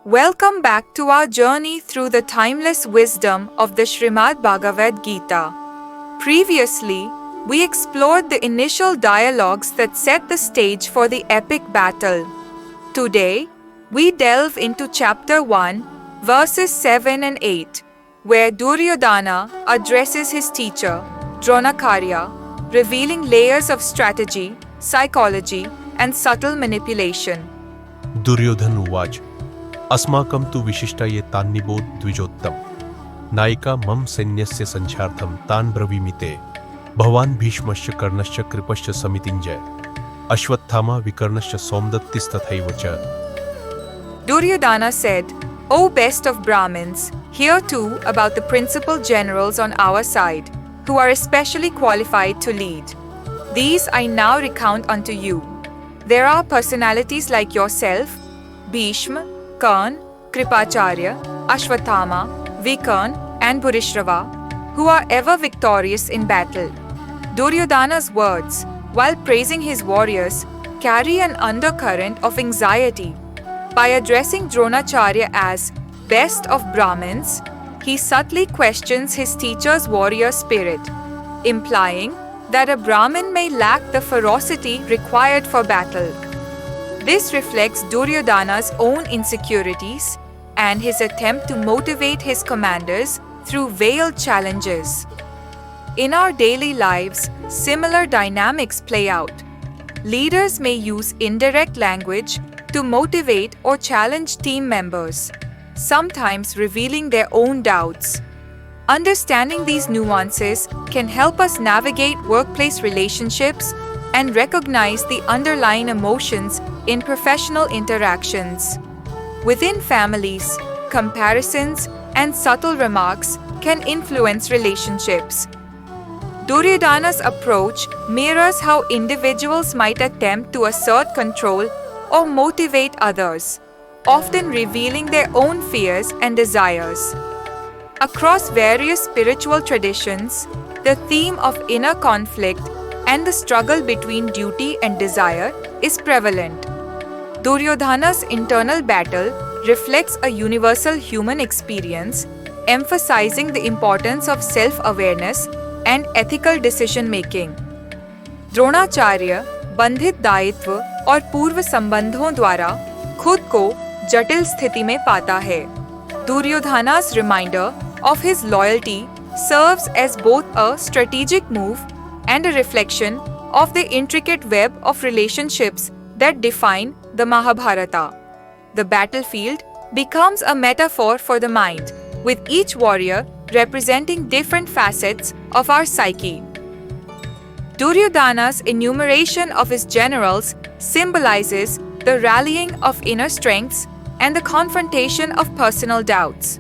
Welcome back to our journey through the timeless wisdom of the Srimad Bhagavad Gita. Previously, we explored the initial dialogues that set the stage for the epic battle. Today, we delve into chapter 1, verses 7 and 8, where Duryodhana addresses his teacher, Dronakarya, revealing layers of strategy, psychology, and subtle manipulation. Duryodhan उवाच अस्माकं तु विशिष्टा ये तान्निबोध द्विजोत्तम नायिका मम सैन्यस्य संचार्थं तान् ब्रवीमि ते भवान् भीष्मश्च कर्णश्च कृपश्च समितिञ्जय अश्वत्थामा विकर्णश्च सौमदत्तिस्तथैव च. Duryodhana said, O best of Brahmins, hear too about the principal generals on our side, who are especially qualified to lead. These I now recount unto you. There are personalities like yourself, Bhishma, Karna, Kripacharya, Ashwathama, Vikarna, and Bhurishrava, who are ever victorious in battle. Duryodhana's words, while praising his warriors, carry an undercurrent of anxiety. By addressing Dronacharya as best of Brahmins, he subtly questions his teacher's warrior spirit, implying that a Brahmin may lack the ferocity required for battle. This reflects Duryodhana's own insecurities and his attempt to motivate his commanders through veiled challenges. In our daily lives, similar dynamics play out. Leaders may use indirect language to motivate or challenge team members, sometimes revealing their own doubts. Understanding these nuances can help us navigate workplace relationships and recognize the underlying emotions in professional interactions. Within families, comparisons and subtle remarks can influence relationships. Duryodhana's approach mirrors how individuals might attempt to assert control or motivate others, often revealing their own fears and desires. Across various spiritual traditions, the theme of inner conflict and the struggle between duty and desire is prevalent. Duryodhana's internal battle reflects a universal human experience, emphasizing the importance of self-awareness and ethical decision-making. Dronacharya बंधित दायित्व और पूर्व संबंधों द्वारा खुद को जटिल स्थिति में पाता है. Duryodhana's reminder of his loyalty serves as both a strategic move and a reflection of the intricate web of relationships that define the Mahabharata. The battlefield becomes a metaphor for the mind, with each warrior representing different facets of our psyche. Duryodhana's enumeration of his generals symbolizes the rallying of inner strengths and the confrontation of personal doubts.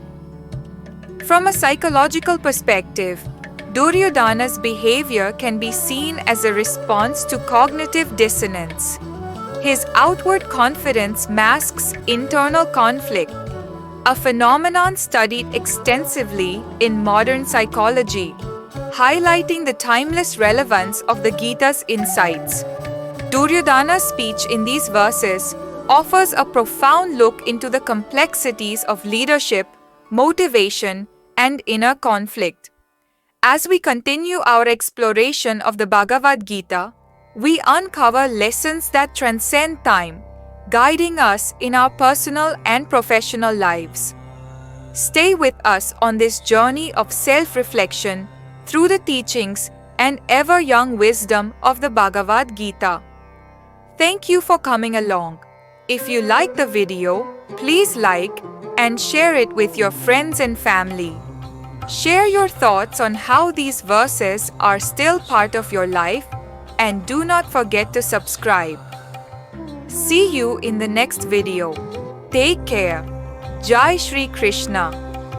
From a psychological perspective, Duryodhana's behavior can be seen as a response to cognitive dissonance. His outward confidence masks internal conflict, a phenomenon studied extensively in modern psychology, highlighting the timeless relevance of the Gita's insights. Duryodhana's speech in these verses offers a profound look into the complexities of leadership, motivation, and inner conflict. As we continue our exploration of the Bhagavad Gita, we uncover lessons that transcend time, guiding us in our personal and professional lives. Stay with us on this journey of self-reflection through the teachings and ever-young wisdom of the Bhagavad Gita. Thank you for coming along. If you like the video, please like and share it with your friends and family. Share your thoughts on how these verses are still part of your life, and do not forget to subscribe. See you in the next video. Take care. Jai Shri Krishna.